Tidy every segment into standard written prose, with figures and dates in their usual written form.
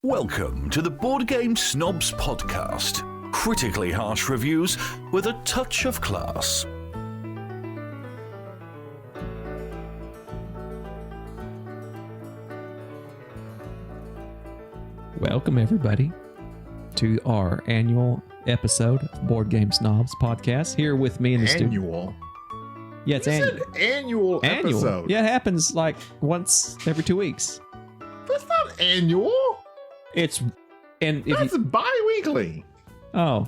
Welcome to the Board Game Snobs podcast. Critically harsh reviews with a touch of class. Welcome, everybody, to our annual episode of Board Game Snobs podcast. Here with me in the studio. Annual? Yeah, it's You said annual episode. Yeah, it happens like once every 2 weeks. That's not annual. That's bi-weekly. Oh.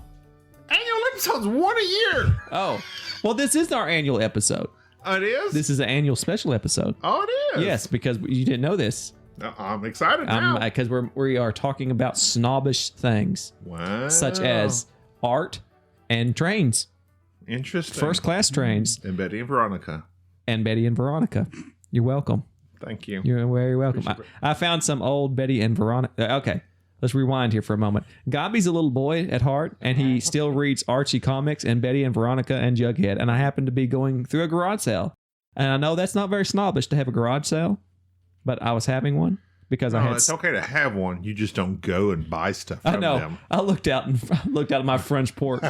Annual episode's one a year. Oh. Well, this is our annual episode. Oh, it is? This is an annual special episode. Oh, it is? Yes, because you didn't know this. I'm excited now. Because we are talking about snobbish things. Wow. Such as art and trains. Interesting. First class trains. And Betty and Veronica. And Betty and Veronica. You're welcome. Thank you. You're very welcome. I found some old Betty and Veronica. Okay, let's rewind here for a moment. Gobby's a little boy at heart, and he still reads Archie comics and Betty and Veronica and Jughead. And I happened to be going through a garage sale. And I know that's not very snobbish to have a garage sale, but I was having one because I had... It's okay to have one. You just don't go and buy stuff from them. I looked out of my French porch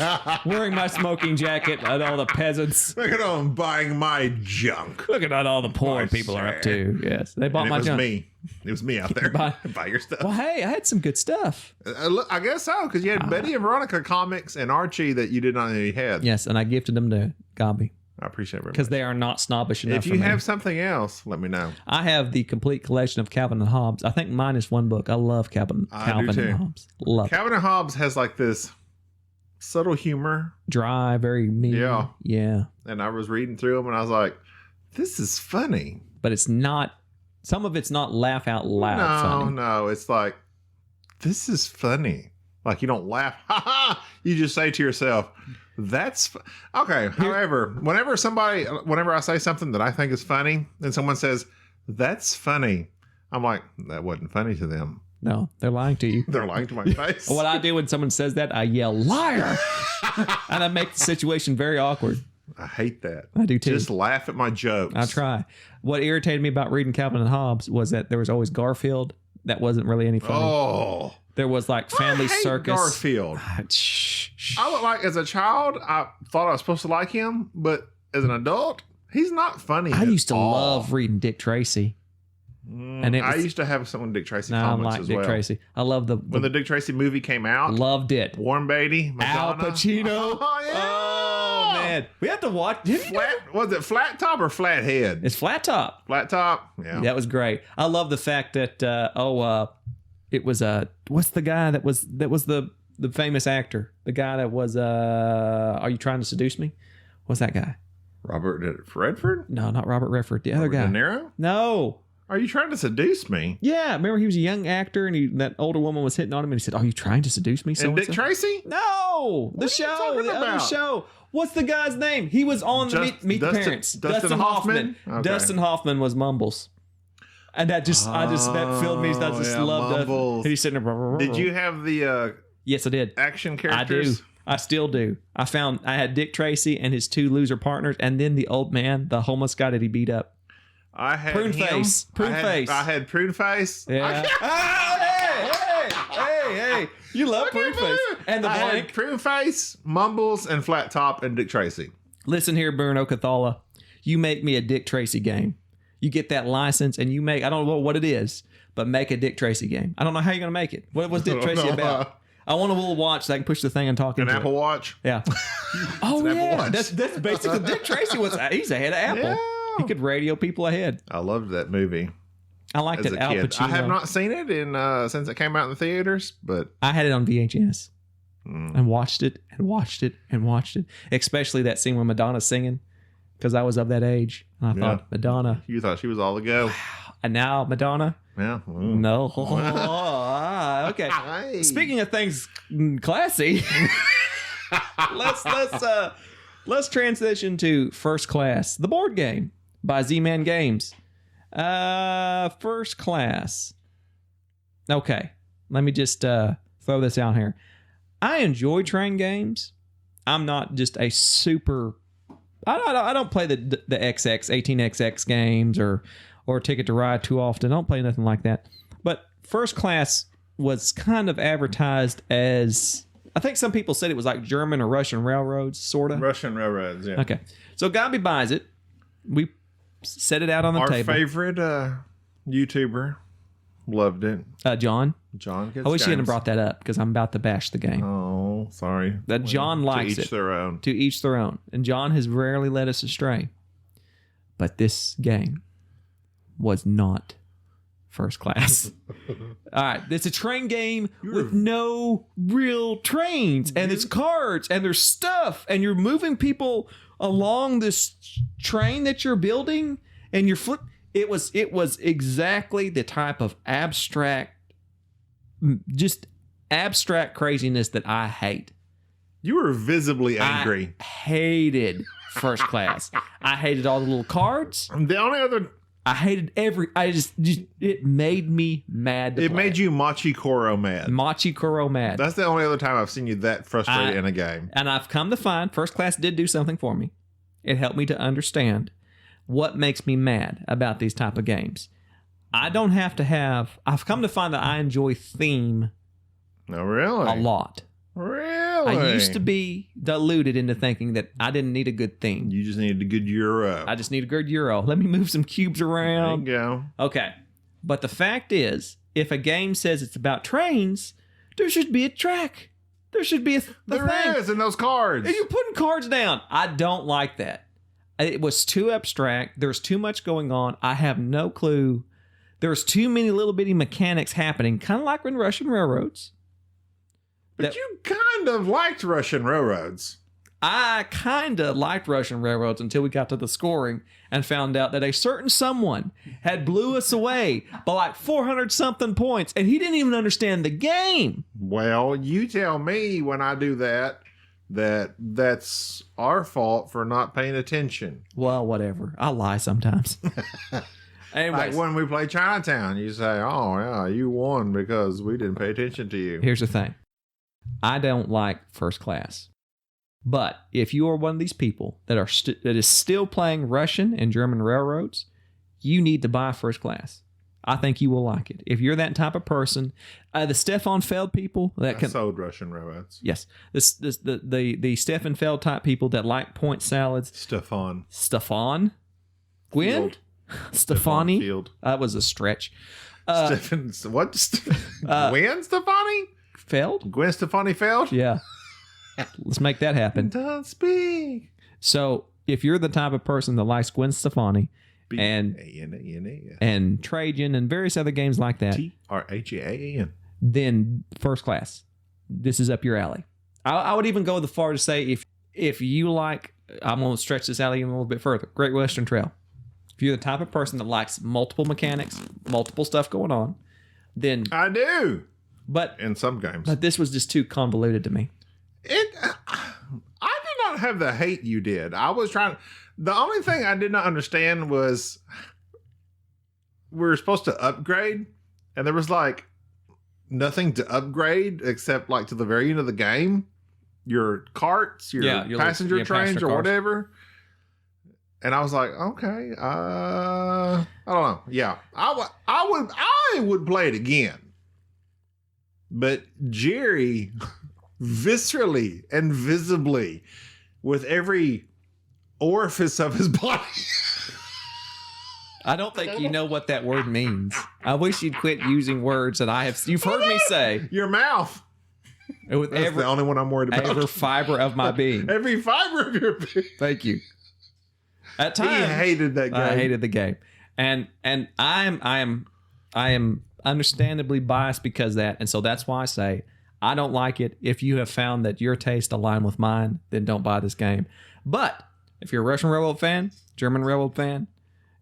wearing my smoking jacket at all the peasants. Look at them buying my junk. Look at what all the poor people are up to. Yes, they bought my junk. It was me out there. Buy your stuff. Well, hey, I had some good stuff. I guess so, because you had Betty and Veronica comics and Archie that you did not know you had. Yes, and I gifted them to Gobby. I appreciate it very much. Because they are not snobbish enough. If you have something else, let me know. I have the complete collection of Calvin and Hobbes. I think mine is one book. I love Calvin and Hobbes. Love Calvin and Hobbes has like this subtle humor. Dry, very mean. Yeah. And I was reading through them and I was like, this is funny. But it's not, some of it's not laugh out loud funny. No. It's like, this is funny. Like you don't laugh. Ha ha. You just say to yourself, that's okay. However, whenever I say something that I think is funny and someone says, that's funny, I'm like, that wasn't funny to them. No, they're lying to you. They're lying to my face. What I do when someone says that, I yell, liar. And I make the situation very awkward. I hate that. I do too. Just laugh at my jokes. I try. What irritated me about reading Calvin and Hobbes was that there was always Garfield. That wasn't really any funny. Oh. There was like Family Circus. Garfield. I would like, as a child, I thought I was supposed to like him, but as an adult, he's not funny. I used to love reading Dick Tracy. And I used to have some Dick Tracy comics as well. Dick Tracy. I love when the Dick Tracy movie came out. Loved it. Warren Beatty, Madonna. Al Pacino. Oh, yeah. Oh man, we have to watch. Was it Flat Top or Flat Head? It's Flat Top. Flat Top. Yeah, that was great. I love the fact that it was what's the guy that was the famous actor? The guy that was Are You Trying to Seduce Me? What's that guy? Robert Redford? No, not Robert Redford. The other guy. De Niro? No. Are you trying to seduce me? Yeah, remember he was a young actor and that older woman was hitting on him and he said, "Are you trying to seduce me?" And Dick Tracy? No, the other show. What's the guy's name? He was on Meet the Parents. Dustin Hoffman. Okay. Dustin Hoffman was Mumbles. And that that filled me. I just loved it. He's sitting there. Did you have the Yes, I did. Action characters? I do. I still do. I had Dick Tracy and his two loser partners, and then the old man, the homeless guy that he beat up. I had Prune Face. I had Prune Face. Yeah. Hey. You love Prune Face. And the I blank. had Prune Face, Mumbles, and Flat Top, and Dick Tracy. Listen here, Bruno Cathala. You make me a Dick Tracy game. You get that license and you make, I don't know what it is, but make a Dick Tracy game. I don't know how you're going to make it. What was Dick Tracy about? I want a little watch so I can push the thing and talk into it. An Apple Watch? Yeah. Oh, yeah. Apple Watch. That's basically Dick Tracy he's ahead of Apple. Yeah. He could radio people ahead. I loved that movie. I liked it. Al Pacino. I have not seen it since it came out in the theaters, but I had it on VHS and watched it and watched it and watched it. Especially that scene when Madonna's singing, because I was of that age. And I thought, Madonna. You thought she was all the go. And now Madonna. Yeah. No. Okay. Speaking of things classy, let's transition to First Class, the board game by Z-Man Games. First Class. Okay, let me just throw this out here. I enjoy train games. I'm not just a super. I don't play the XX 18XX games or Ticket to Ride too often. I don't play nothing like that. But First Class was kind of advertised as, I think some people said it was like German or Russian railroads, sort of. Russian railroads, yeah. Okay. So Gabi buys it. We set it out on the table. Our favorite YouTuber loved it. John. John gets I wish you hadn't games. brought that up because I'm about to bash the game. Oh, sorry. That John likes to each it. their own. To each their own. And John has rarely led us astray. But this game was not first class. All right. It's a train game with no real trains. And it's cards and there's stuff. And you're moving people along this train that you're building. And you're It was exactly the type of abstract craziness that I hate. You were visibly angry. I hated first class. I hated all the little cards. The only other... I hated it made me mad. It made you Machi Koro mad. Machi Koro mad. That's the only other time I've seen you that frustrated in a game. And I've come to find first class did do something for me. It helped me to understand what makes me mad about these type of games. I've come to find that I enjoy theme No, really? a lot. Really? I used to be deluded into thinking that I didn't need a good theme. You just needed a good Euro. I just need a good Euro. Let me move some cubes There around. you go. Okay. But the fact is, if a game says it's about trains, there should be a track. There should be a thing. There is in those cards. And you're putting cards down. I don't like that. It was too abstract. There's too much going on. I have no clue. There's too many little bitty mechanics happening, kind of like in Russian railroads. But you kind of liked Russian railroads. I kind of liked Russian railroads until we got to the scoring and found out that a certain someone had blew us away by like 400 something points, and he didn't even understand the game. Well, you tell me when I do that's our fault for not paying attention. Well, whatever. I lie sometimes. Anyways, Like when we play Chinatown, you say, "Oh yeah, you won because we didn't pay attention to you." here's the thing. I don't like first class. But if you are one of these people that is still playing Russian and German railroads, you need to buy first class. I think you will like it. If you're that type of person, the Stefan Feld people that I sold Russian railroads. yes, the Stefan Feld type people that like point salads. Stefan Gwen, Field. Stefani. Field. That was a stretch. Stefan, what? Gwen Stefani? Feld. Gwen Stefani Feld? Yeah. Let's make that happen. Don't speak. So if you're the type of person that likes Gwen Stefani and Trajan and various other games like that, Trajan, then first class, this is up your alley. I would even go the far to say if you like, I'm going to stretch this alley even a little bit further. Great Western Trail. If you're the type of person that likes multiple mechanics, multiple stuff going on, then I do. But In some games, but this was just too convoluted to me. I did not have the hate you did. I was trying. The only thing I did not understand was we were supposed to upgrade, and there was like nothing to upgrade except like to the very end of the game, your carts, your passenger trains, or whatever. And I was like, okay, I don't know. Yeah, I would play it again, but Jerry viscerally and visibly, with every orifice of his body. I don't think you know what that word means. I wish you'd quit using words that you've heard me say. Your mouth. With That's the only one I'm worried about. Every fiber of my being. Every fiber of your being. Thank you. At times, He hated that game. I hated the game, and I am understandably biased because of that, and so that's why I say I don't like it. If you have found that your taste align with mine, then don't buy this game. But if you're a Russian Railroad fan, German Railroad fan,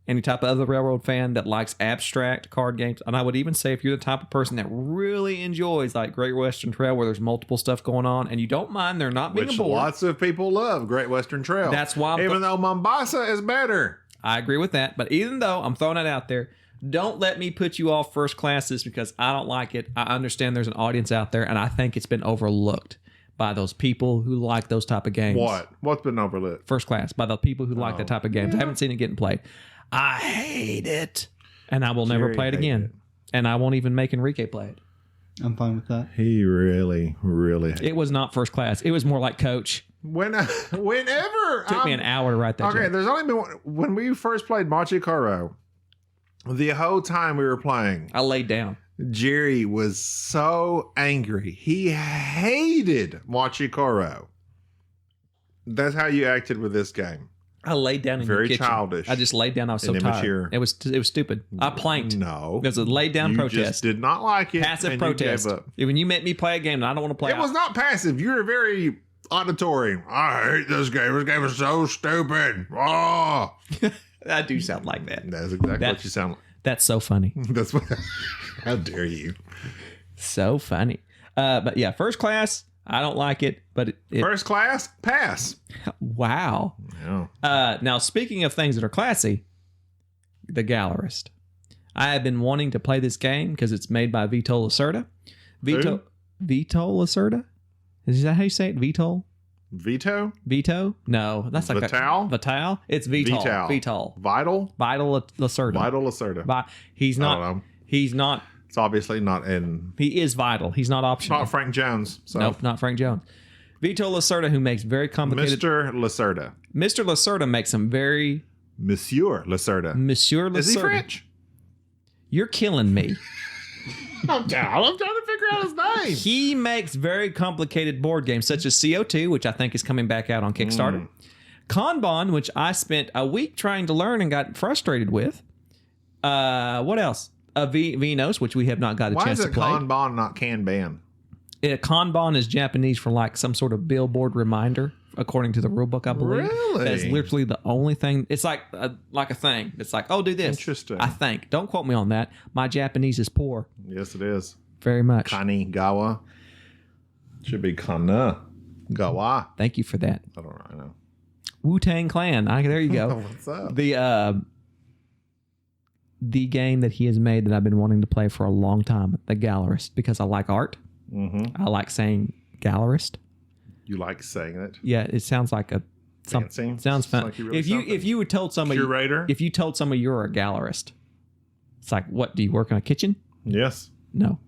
any type of other railroad fan that likes abstract card games, and I would even say if you're the type of person that really enjoys like Great Western Trail where there's multiple stuff going on and you don't mind there not being Which a board. lots of people love Great Western Trail. That's why even though Mombasa is better. I agree with that. But even though I'm throwing it out there, don't let me put you off first classes because I don't like it. I understand there's an audience out there, and I think it's been overlooked by those people who like those type of games. What? What's been overlooked? First class, by the people who like that type of games. I haven't seen it getting played. I hate it. And I will never play it again. And I won't even make Enrique play it. I'm fine with that. He really. It was not first class. It was more like coach. Whenever Took me an hour to write that. Okay, joke. there's only been when we first played Machi Koro. The whole time we were playing, I laid down. Jerry was so angry. He hated Machi Koro. That's how you acted with this game. I laid down in Very the kitchen. childish. I just laid down. I was so and immature. tired. It was stupid. I planked. No, It was a laid down you protest. just did not like it. Passive and protest. You gave up. When you make me play a game and I don't want to play, It was not passive. You were very auditory. I hate this game. This game is so stupid. Oh, I do sound like that. that's exactly what you sound like. That's so funny. That's what. How dare you? So funny. But yeah, first class. I don't like it, but it First class, pass. wow. Yeah. Now, speaking of things that are classy, the Gallerist. I have been wanting to play this game because it's made by Vito Lacerda. Vito Lacerda? Is that how you say it? Vito? Veto? No, that's like Vital? Vital? It's Vital. Vital. Vital. Vital? Vital Lacerda. Vital Lacerda. He's I not. don't know. He's not. It's obviously not in. He is vital. He's not It's optional. not Frank Jones. So. Nope, not Frank Jones. Vito Lacerda, who makes very complicated. Mr. Lacerda. Mr. Lacerda makes some very. Monsieur Lacerda. Monsieur Lacerda. Is he French? You're killing me. I'm trying to figure out his name. He makes very complicated board games, such as CO2, which I think is coming back out on Kickstarter. Kanban, which I spent a week trying to learn and got frustrated with. What else? Vinos, which we have not got a Why chance is to it play. Kanban, not Kanban? Kanban is Japanese for like some sort of billboard reminder, according to the rule book, I believe. Really? That's literally the only thing. It's like a thing. It's like, oh, do this. Interesting. I think. Don't quote me on that. My Japanese is poor. Yes, it is. Very much. Kanigawa. Should be Kana. Gawa. Thank you for that. I don't really know. Wu-Tang Clan. There you go. What's up? The game that he has made that I've been wanting to play for a long time, the Gallerist, because I like art. Mm-hmm. I like saying Gallerist. You like saying it? Yeah, it sounds like a Fancy? sounds fun. Like you really if you would told somebody Curator? if you told somebody you're a gallerist, it's like, what, do you work in a kitchen? Yes. No,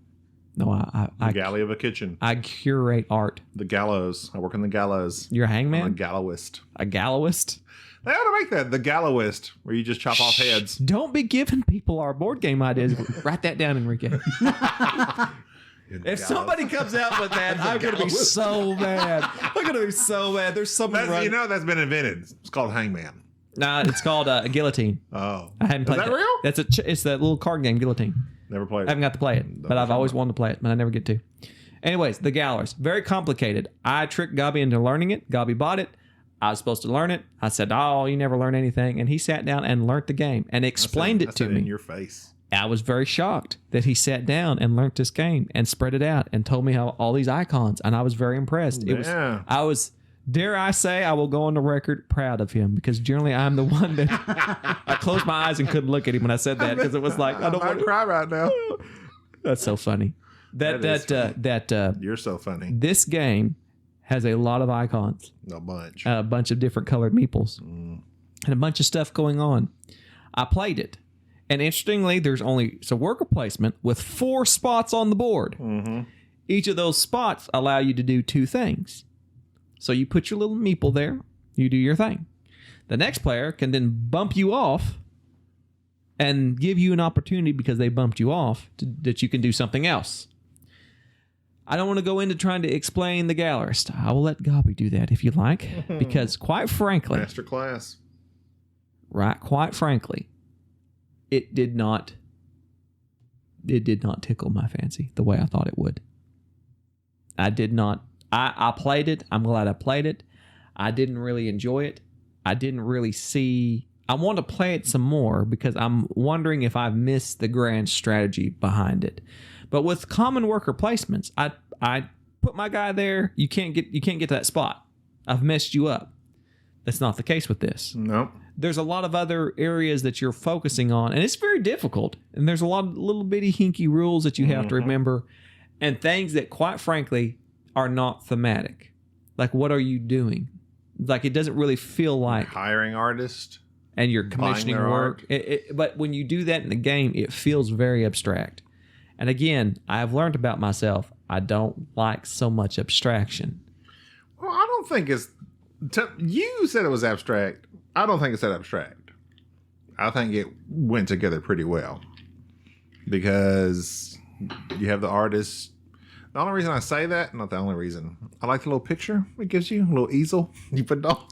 The galley of a kitchen. I curate art. The gallows. I work in the gallows. You're a I'm a hangman, galloist. a galloist. They ought to make that the galloist, where you just chop off heads. Don't be giving people our board game ideas. Write that down, Enrique. If somebody comes out with that, I'm going to be so mad. I'm going to be so mad. There's something That's, wrong. that's been invented. It's called Hangman. Nah, it's called a guillotine. Oh, I hadn't played Is that real? That's it's that little card game, Guillotine. Never played I it. haven't got to play it, but I've always wanted to play it, but I never get to. Anyways, the Gallerist, very complicated. I tricked Gobby into learning it. Gobby bought it. I was supposed to learn it. I said, "Oh, you never learn anything," and he sat down and learned the game and explained it to me. In your face. I was very shocked that he sat down and learned this game and spread it out and told me how all these icons, and I was very impressed. Yeah. I was, dare I say, I will go on the record proud of him, because generally I'm the one that I closed my eyes and couldn't look at him when I said that, because it was like, I don't want to cry right now. That's so funny. You're so funny. This game has a lot of icons, A a bunch of different colored meeples, and a bunch of stuff going on. I played it. And interestingly, there's only a worker placement with 4 spots on the board. Mm-hmm. Each of those spots allow you to do 2 things. So you put your little meeple there, you do your thing. The next player can then bump you off and give you an opportunity, because they bumped you off, that you can do something else. I don't want to go into trying to explain the Gallerist. I will let Gobby do that if you like, because quite frankly, Master class. quite frankly, it did not tickle my fancy the way I thought it would. I did not. I played it. I'm glad I played it. I didn't really enjoy it. I didn't really see. I want to play it some more, because I'm wondering if I've missed the grand strategy behind it. But with common worker placements, I put my guy there. You can't get to that spot. I've messed you up. That's not the case with this. Nope. There's a lot of other areas that you're focusing on, and it's very difficult. And there's a lot of little bitty hinky rules that you have to remember, and things that, quite frankly, are not thematic. Like, what are you doing? Like, it doesn't really feel like Hiring artist. and you're commissioning their work. But when you do that in the game, it feels very abstract. And again, I have learned about myself. I don't like so much abstraction. Well, I don't think it's... You said it was abstract. I don't think it's that abstract. I think it went together pretty well. Because you have the artist... The only reason I say that, not the only reason, I like the little picture it gives you, a little easel you put on.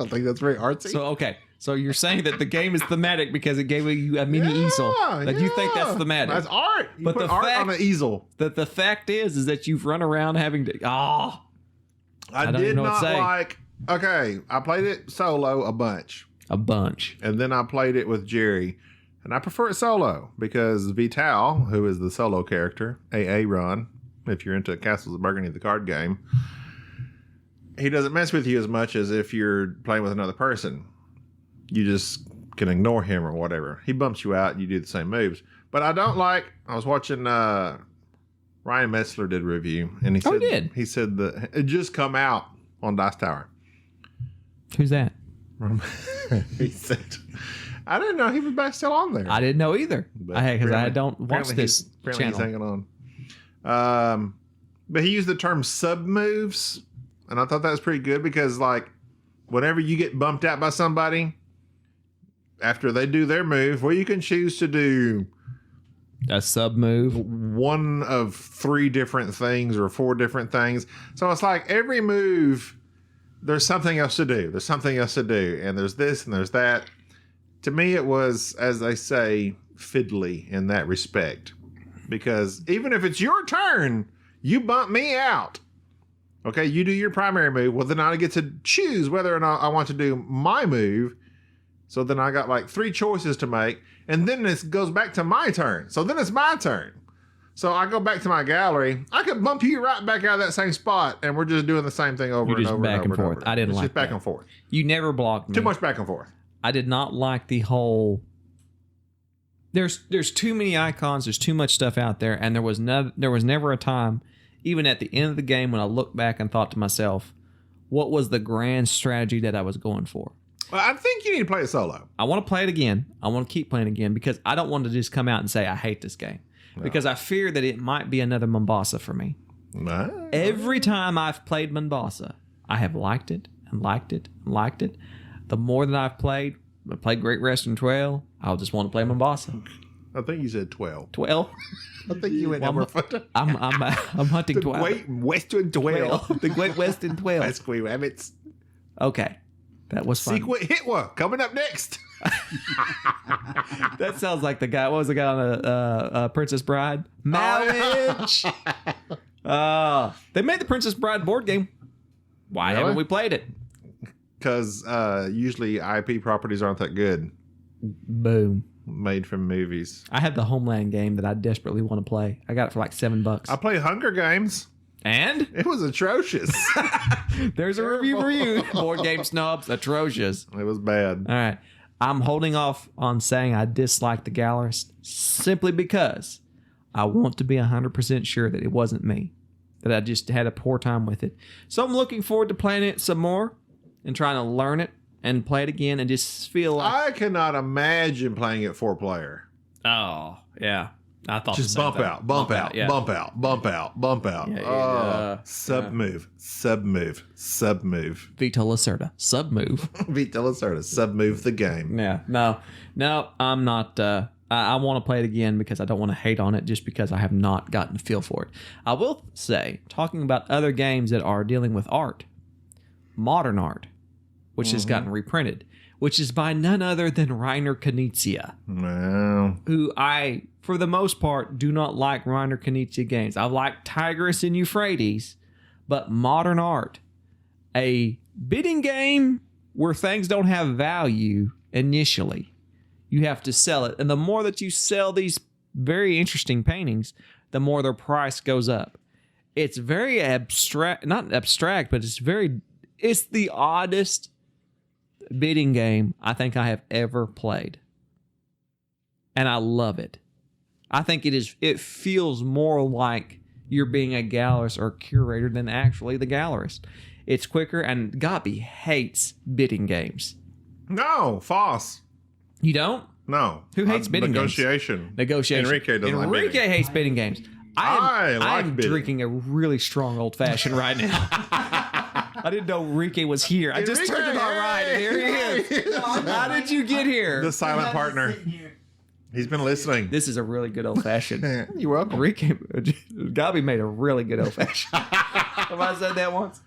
I think that's very artsy. So, okay. So you're saying that the game is thematic because it gave you a mini easel. Like you think that's thematic. That's art. You but put the art fact, on an easel. The fact is that you've run around having to... I did not like... Okay, I played it solo a bunch. And then I played it with Jerry. And I prefer it solo because Vital, who is the solo character, AA Ron, if you're into Castles of Burgundy, the card game, he doesn't mess with you as much as if you're playing with another person. You just can ignore him or whatever. He bumps you out and you do the same moves. But I don't like... I was watching... Ryan Metzler did a review. And he said, he said that it just come out on Dice Tower. Who's that? He said... I didn't know he was back still on there. I didn't know either. Because I don't watch this channel. He's hanging on. But he used the term sub moves, and I thought that was pretty good because, like, whenever you get bumped out by somebody, after they do their move, well, you can choose to do a sub move, one of 3 different things or 4 different things. So it's like every move, there's something else to do. There's something else to do, and there's this and there's that. To me, it was, as they say, fiddly in that respect. Because even if it's your turn, you bump me out. Okay, you do your primary move. Well, then I get to choose whether or not I want to do my move. So then I got like 3 choices to make. And then this goes back to my turn. So then it's my turn. So I go back to my gallery. I could bump you right back out of that same spot. And we're just doing the same thing over and over back and over. Forth. I didn't like just back and forth. You never blocked me. Too much back and forth. I did not like the whole... There's too many icons. There's too much stuff out there. And there was never a time, even at the end of the game, when I looked back and thought to myself, what was the grand strategy that I was going for? Well, I think you need to play it solo. I want to play it again. I want to keep playing again because I don't want to just come out and say I hate this game. No. Because I fear that it might be another Mombasa for me. No. Every time I've played Mombasa, I have liked it and liked it and liked it. The more that I played Great Western Trail, I'll just want to play Mombasa. I think you said 12. 12? I think you went over. I'm hunting 12. The Great Western Trail. The Great Western Trail. That's Queen Rabbits. Okay. That was fun. Secret Hitler coming up next. That sounds like the guy. What was the guy on Princess Bride? Marriage. They made the Princess Bride board game. Why haven't we played it? Because usually IP properties aren't that good. Boom. Made from movies. I had the Homeland game that I desperately want to play. I got it for like $7. I played Hunger Games. And? It was atrocious. There's a review for you. Board Game Snobs. Atrocious. It was bad. All right. I'm holding off on saying I dislike the Gallerist simply because I want to be 100% sure that it wasn't me. That I just had a poor time with it. So I'm looking forward to playing it some more and trying to learn it and play it again and just feel like... I cannot imagine playing it 4-player. Oh, yeah. I thought just bump out, bump out, yeah. bump out, bump out, bump out. Yeah, sub move, sub move, sub move. Vita Lacerda, sub move. Vita Lacerda, sub move the game. Yeah, no, I'm not. I want to play it again because I don't want to hate on it just because I have not gotten a feel for it. I will say, talking about other games that are dealing with art, modern art, which has gotten reprinted, which is by none other than Reiner Knizia. Wow. Who I, for the most part, do not like Reiner Knizia games. I like Tigris and Euphrates, but modern art, a bidding game where things don't have value initially. You have to sell it. And the more that you sell these very interesting paintings, the more their price goes up. It's very abstract, not abstract, but it's the oddest bidding game I think I have ever played. And I love it. I think it feels more like you're being a gallerist or curator than actually the gallerist. It's quicker, and Gabi hates bidding games. No, false. You don't? No. Who hates bidding games? Negotiation. Enrique doesn't like bidding. hates bidding games. I'm bidding. drinking a really strong old fashioned right now. I didn't know Enrique was here. I just turned it on right, and here he is. How did you get here? The silent partner. He's been listening. This is a really good old fashioned. You're welcome. Enrique, Gabi made a really good old fashioned. Have I said that once?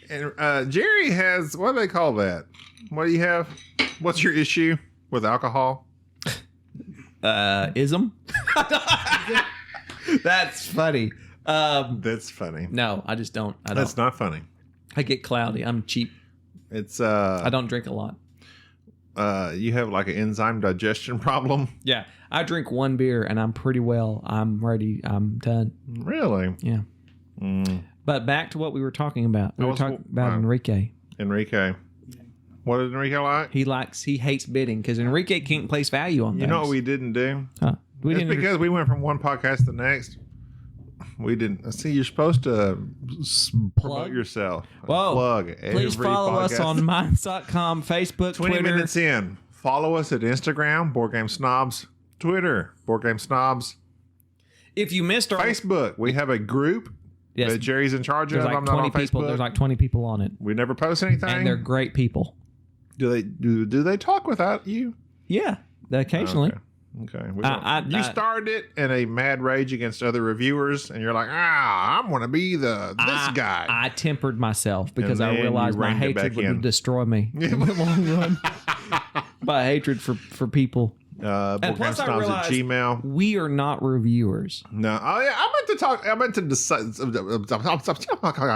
And Jerry has, what do they call that? What do you have? What's your issue with alcohol? Ism. That's funny. That's funny. No, I just don't. That's not funny. I get cloudy. I'm cheap. It's I don't drink a lot. You have like an enzyme digestion problem. Yeah, I drink one beer and I'm pretty well. I'm ready. I'm done. Really? Yeah. But back to what we were talking about. We were talking about Enrique. Enrique. What did Enrique like? He hates bidding because Enrique can't place value on things. You know what we didn't do? Because we went from one podcast to the next. We didn't. See, you're supposed to promote yourself. Whoa. Plug. Please follow us on minds.com, Facebook, 20 Twitter. minutes in. Follow us at Instagram, Board Game Snobs. Twitter, Board Game Snobs. If you missed our Facebook, we have a group that Jerry's in charge of. There's like I'm not 20 on people. Facebook. There's like 20 people on it. We never post anything. And they're great people. Do they talk without you? Yeah, occasionally. Okay. You started it in a mad rage against other reviewers, and you're like, I'm going to be this guy. I tempered myself because I realized my hatred would destroy me in the long run. My hatred for people. And plus I realized Gmail. We are not reviewers. No. Oh, yeah. I meant to decide.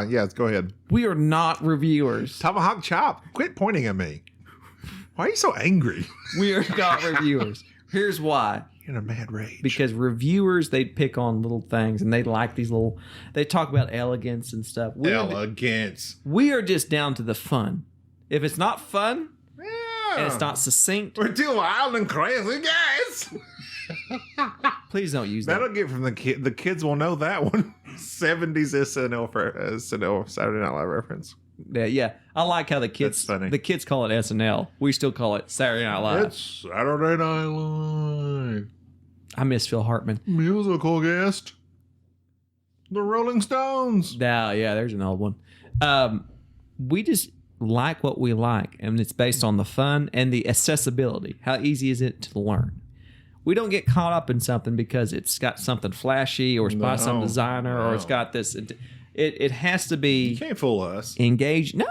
Yes, go ahead. We are not reviewers. Tomahawk Chop, quit pointing at me. Why are you so angry? We are not reviewers. Here's why. You're in a mad rage. Because reviewers, they pick on little things and they like these little, they talk about elegance and stuff. We are just down to the fun. If it's not fun and it's not succinct. We're too wild and crazy guys. Please don't use that. That'll get from the kid. The kids will know that one. 70s SNL for SNL Saturday Night Live reference. Yeah. I like how the kids call it SNL. We still call it Saturday Night Live. It's Saturday Night Live. I miss Phil Hartman. Musical guest. The Rolling Stones. Yeah, there's an old one. We just like what we like, and it's based on the fun and the accessibility. How easy is it to learn? We don't get caught up in something because it's got something flashy or it's by some designer or it's got this. It has to be. You can't fool us. Engaged. No.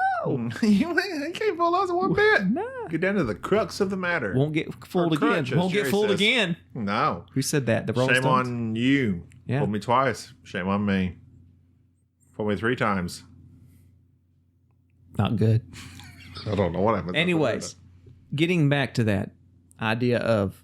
You can't fool us one bit. No. Get down to the crux of the matter. Won't get fooled again. Won't get fooled again. No. Who said that? The Rolling Shame Stones? on you. Yeah. Fooled me twice. Shame on me. Fooled me 3 times. Not good. I don't know what happened. Anyways, getting back to that idea of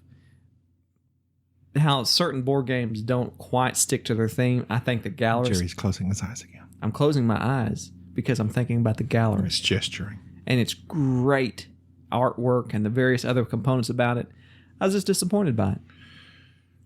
how certain board games don't quite stick to their theme, I think the Gallerist... Jerry's closing his eyes again. I'm closing my eyes because I'm thinking about the Gallerist. He's gesturing. And it's great artwork and the various other components about it. I was just disappointed by it.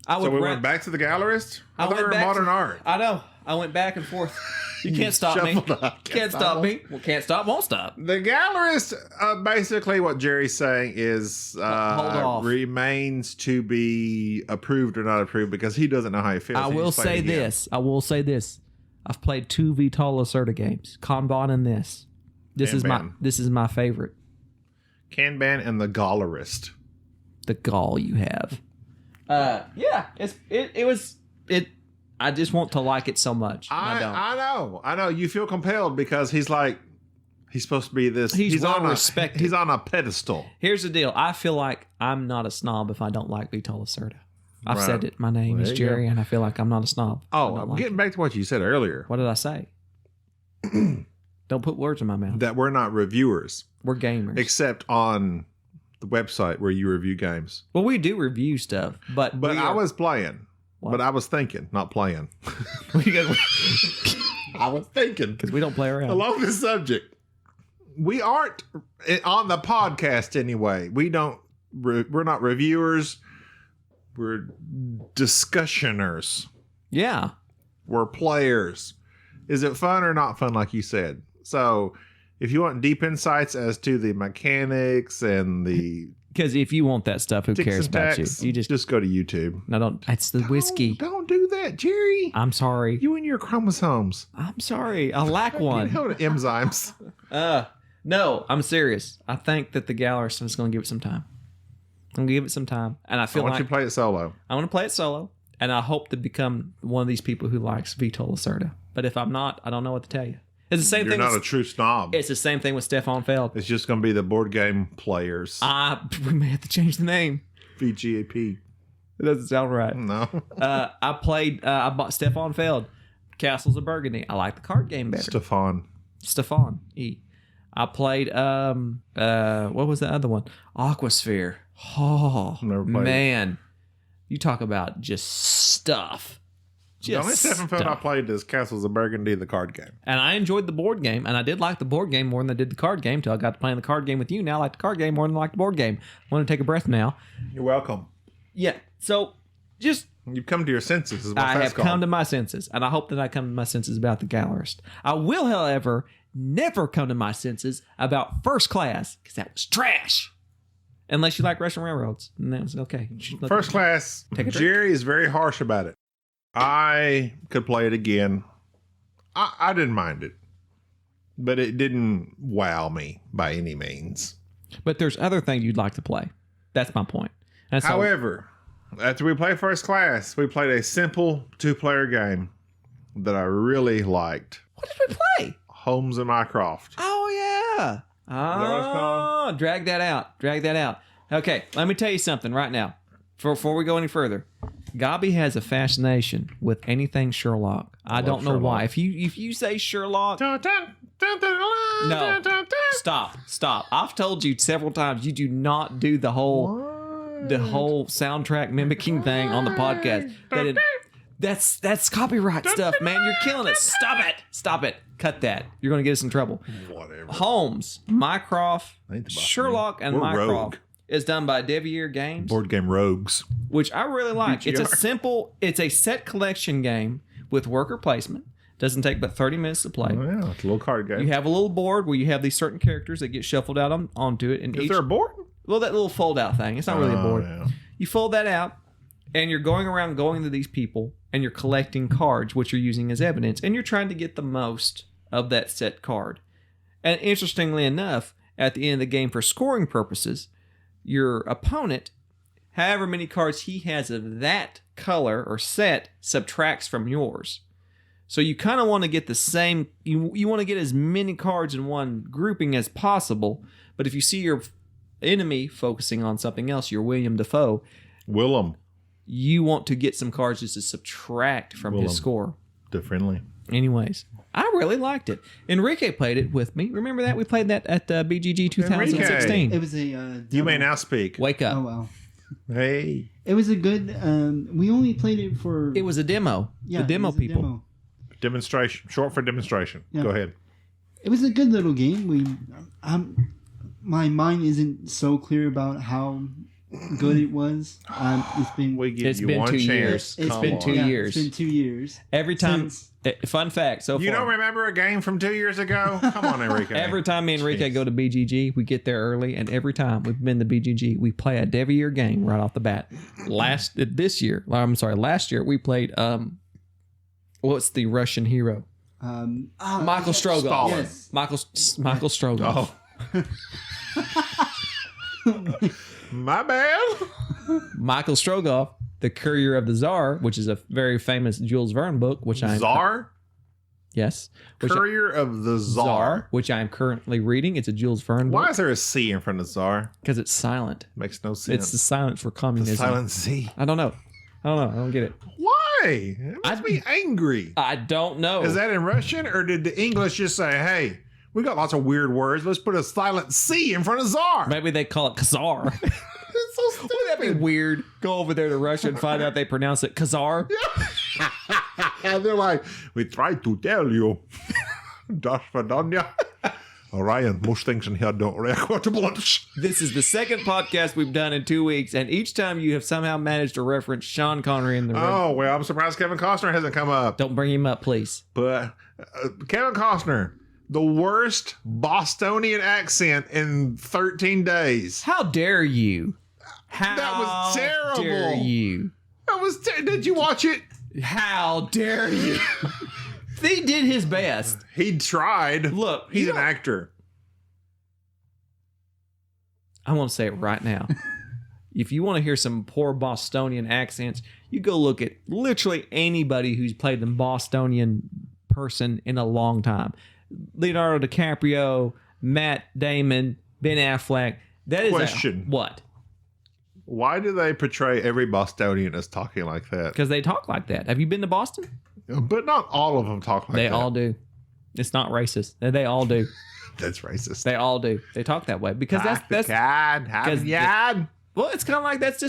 So we went back to the Gallerist? I thought we were modern art. I know. I went back and forth. You can't stop me. Can't stop me. Well, can't stop, won't stop. The Gallerist, basically what Jerry's saying is remains to be approved or not approved because he doesn't know how he feels. I will say this. I've played 2 Vital Lacerda games. Kanban and this. This is my favorite. Kanban and the Gallerist. The gall you have. I just want to like it so much. I know. You feel compelled because he's supposed to be this. He's well respected. He's on a pedestal. Here's the deal. I feel like I'm not a snob if I don't like Vital Lacerda. I've said it. My name is Jerry, and I feel like I'm not a snob. Oh, I'm getting back to what you said earlier. What did I say? Don't put words in my mouth. That we're not reviewers. We're gamers. Except on the website where you review games. Well, we do review stuff, but I was playing. What? But I was thinking, not playing. I was thinking. Because we don't play around. Along this subject. We aren't on the podcast anyway. We're not reviewers. We're discussioners. Yeah. We're players. Is it fun or not fun, like you said? So if you want deep insights as to the mechanics and the Because if you want that stuff, who Ticks cares and about tacks. you? You Just go to YouTube. no, don't. It's the whiskey. Don't do that, Jerry. I'm sorry. You and your chromosomes. I'm sorry. I lack You one. know, enzymes. No, I'm serious. I think that the Gallerist is going to give it some time. I'm going to give it some time, and I I feel want like you to play it solo. I want to play it solo, and I hope to become one of these people who likes Vito Lacerda. But if I'm not, I don't know what to tell you. It's the same You're thing. not with, a true snob. it's the same thing with Stefan Feld. It's just going to be the board game players. We may have to change the name. VGAP. It doesn't sound right. No. I bought Stefan Feld, Castles of Burgundy. I like the card game better. Stefan E. I played what was the other one? Aquasphere. Oh Never played it. man. You talk about just stuff. The only Stefan Feld I played is Castles of Burgundy, the card game. And I enjoyed the board game, and I did like the board game more than I did the card game till I got to playing the card game with you. Now I like the card game more than I like the board game. I want to take a breath now. You're welcome. Yeah. So just You've come to your senses. Is what I that's have called. come to my senses, and I hope that I come to my senses about the Gallerist. I will, however, never come to my senses about First Class, because that was trash. Unless you like Russian railroads, and that was okay. First Class, Take a drink. Jerry is very harsh about it. I could play it again. I didn't mind it, but it didn't wow me by any means. But there's other things you'd like to play. That's my point. And so, However, after we played First Class, we played a simple 2-player game that I really liked. what did we play? Holmes and Mycroft. Oh yeah. that what it's called? Drag that out. Okay, let me tell you something right now. Before we go any further, Gobby has a fascination with anything Sherlock. I don't know why. If you say Sherlock, no, stop. I've told you several times you do not do the whole soundtrack mimicking thing on the podcast. That's copyright stuff, man. You're killing it. Stop it. Cut that. You're going to get us in trouble. Whatever. Holmes, Mycroft, Ain't the boss Sherlock, and We're Mycroft rogue. is done by Devier Games, Board game rogues. which I really like. BGR. It's a set collection game with worker placement. Doesn't take but 30 minutes to play. Oh, yeah, it's a little card game. You have a little board where you have these certain characters that get shuffled out onto it. And Is there a board? well, that little fold out thing. It's not really a board. Yeah. You fold that out, and you're going around going to these people, and you're collecting cards, which you're using as evidence, and you're trying to get the most of that set card. And interestingly enough, at the end of the game, for scoring purposes, your opponent, however many cards he has of that color or set, subtracts from yours. So you kind of want to get the same, you want to get as many cards in one grouping as possible, but if you see your enemy focusing on something else, your William Dafoe, Willem. you want to get some cards just to subtract from his score. The friendly. Anyways, I really liked it. Enrique played it with me. Remember that? We played that at BGG 2016. It was a. You may now speak. Wake up. Oh wow! Hey. It was a good. We only played it for. It was a demo. Yeah, the demo it was a people. demo. Demonstration. Short for demonstration. Yeah. Go ahead. It was a good little game. My mind isn't so clear about how good it was. It's been. We give It's you been one 2 chance. years. It's Come been on. 2 years. It's been 2 years. Every time. Since- Fun fact. So You far, don't remember a game from 2 years ago? Come on, Enrique. every time me and Enrique go to BGG, we get there early, and every time we've been to BGG, we play a Devier game right off the bat. Last year, we played what's the Russian hero? Michael Strogoff. Stalin. Yes. Michael Strogoff. Oh. My bad. Michael Strogoff, the Courier of the Tsar, which is a very famous Jules Verne book, which I'm Czar? yes, which Courier of the Czar. which I am currently reading. It's a Jules Verne Why book is there a C in front of Czar? because it's silent. Makes no sense. It's the silent for the communism. silent C. I don't know. I don't get it. Why? It must be angry. I don't know. Is that in Russian, or did the English just say, hey, we got lots of weird words. Let's put a silent C in front of Czar. Maybe they call it Khazar. It's so stupid. Wouldn't that be weird? Go over there to Russia and find out they pronounce it Khazar. And they're like, we tried to tell you. Das Verdanya. Ryan, most things in here don't record to blood. This is the second podcast we've done in 2 weeks, and each time you have somehow managed to reference Sean Connery in the room. Oh, well, I'm surprised Kevin Costner hasn't come up. Don't bring him up, please. But Kevin Costner, the worst Bostonian accent in 13 days. How dare you? How That was terrible. dare you? Did you watch it? How dare you? He did his best. He tried. Look, He's you an know- actor. I want to say it right now. If you want to hear some poor Bostonian accents, you go look at literally anybody who's played a Bostonian person in a long time. Leonardo DiCaprio, Matt Damon, Ben Affleck. That is Question. What? Why do they portray every Bostonian as talking like that? Because they talk like that. Have you been to Boston? But not all of them talk like They that. all do. It's not racist. They all do. That's racist. They all do. They talk that way because that's God. well, it's kind of like that's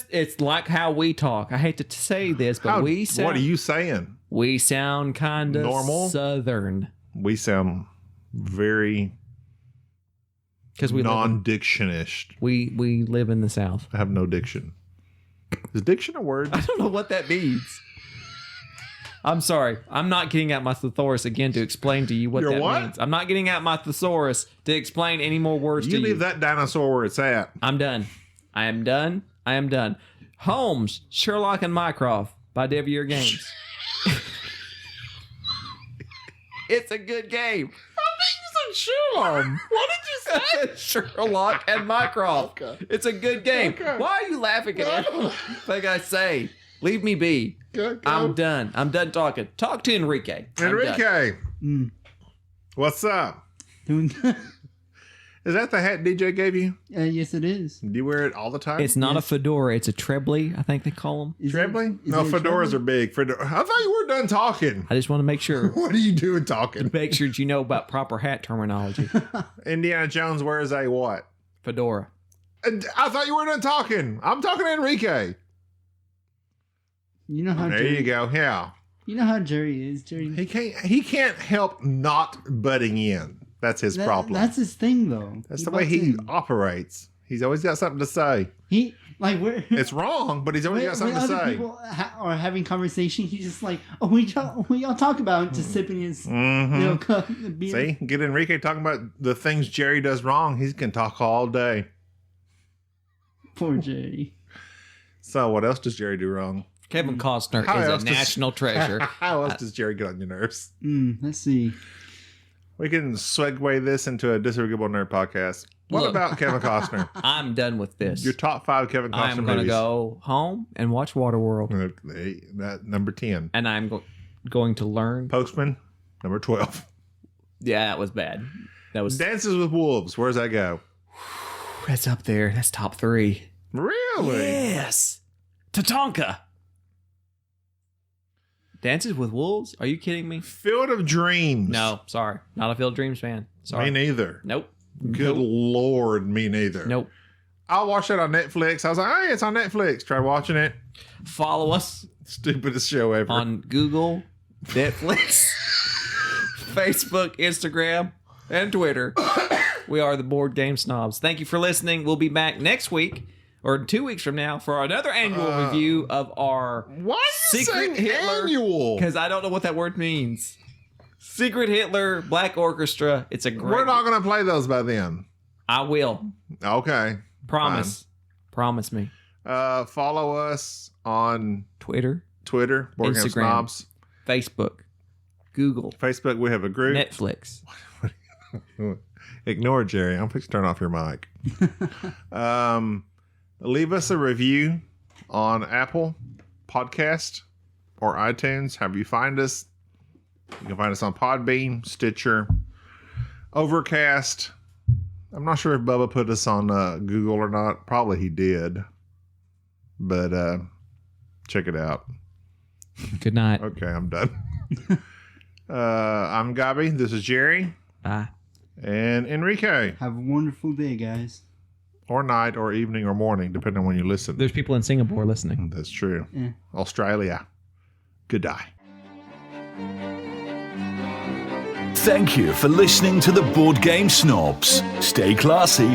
it's like how we talk. I hate to say this, but What are you saying? we sound kind of Normal? Southern We sound very because we non-dictionist. we live in the South. I have no diction. Is diction a word? I don't know what that means. I'm sorry. I'm not getting out my thesaurus again to explain to you what Your that what? means. I'm not getting out my thesaurus to explain any more words You to leave you. that dinosaur where it's at. I'm done. I am done. I am done. Holmes, Sherlock, and Mycroft by Devier Games. It's a good game. Sherlock. What did you say? Sherlock and Mycroft. Okay. It's a good game. Okay. Why are you laughing at me? Like I say, leave me be. Go. I'm done. I'm done talking. Talk to Enrique. I'm done. Enrique. What's up? Doing good. Is that the hat DJ gave you? Yes, it is. Do you wear it all the time? It's not a fedora. It's a trebly, I think they call them. Is Trebly? it- is No, it a fedoras trebly? are big. I thought you were done talking. I just want to make sure. What are you doing talking? Make sure that you know about proper hat terminology. Indiana Jones wears a what? Fedora. I thought you were done talking. I'm talking to Enrique. You know how There Jerry, you go. Yeah. You know how Jerry is. Jerry. He can't help not butting in. That's his problem. That's his thing, though. That's the way he operates. He's always got something to say. He like we're. It's wrong, but he's always got something to other say. people are having conversation. He's just like, oh, we y'all talk about just sipping his Mhm. cup of beer. See, get Enrique talking about the things Jerry does wrong. He can talk all day. Poor Jerry. So, what else does Jerry do wrong? Kevin Costner How else is a does- national treasure. How else does Jerry get on your nerves? Let's see. We can segue this into a Disagreeable Nerd podcast. What Look. about Kevin Costner? I'm done with this. Your top 5 Kevin Costner I'm going to movies. go home and watch Waterworld. Okay, that number 10. And I'm going to learn. Postman, number 12. Yeah, that was bad. That was. Dances with Wolves. Where's that go? That's up there. That's top 3. Really? Yes. Tatanka. Dances with Wolves? Are you kidding me? Field of Dreams. No, sorry. Not a Field of Dreams fan. Sorry. Me neither. Nope. Good Lord, me neither. Nope. I watched it on Netflix. I was like, hey, it's on Netflix. Tried watching it. Follow us Stupidest show ever. on Google, Netflix, Facebook, Instagram, and Twitter. We are the Board Game Snobs. Thank you for listening. We'll be back next week or 2 weeks from now for another annual review of our Why are you Secret saying Hitler. annual? Because I don't know what that word means. Secret Hitler, Black Orchestra. It's a great. We're not going to play those by then. I will. Okay. Promise. Promise me. Follow us on Twitter, Twitter, Board Game Instagram. Snobs. Facebook, Google, Facebook, we have a group. Netflix. Ignore Jerry. I'm fixing to turn off your mic. Leave us a review on Apple Podcast or iTunes. However you find us. You can find us on Podbean, Stitcher, Overcast. I'm not sure if Bubba put us on Google or not. Probably he did. But check it out. Good night. Okay, I'm done. I'm Gabi. This is Jerry. Bye. And Enrique. Have a wonderful day, guys. Or night or evening or morning, depending on when you listen. There's people in Singapore listening. That's true. Yeah. Australia. Good day. Thank you for listening to the Board Game Snobs. Stay classy.